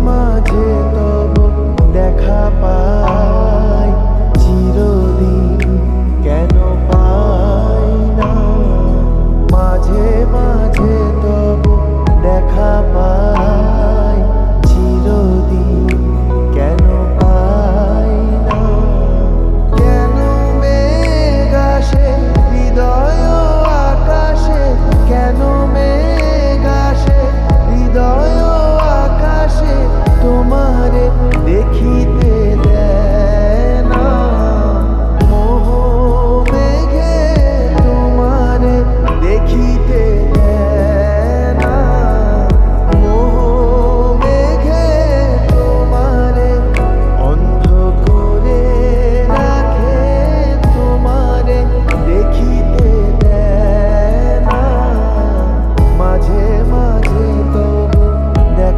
মাঝে তব দেখা পাই, চিরদিন কেন পাই না। মাঝে মাঝে তব দেখা পাই, চিরদিন কেন পাই না। কেন মেঘ আসে হৃদয় আকাশে, কেন মেঘ আসে হৃদয় আকাশে, তোমারে দেখিতে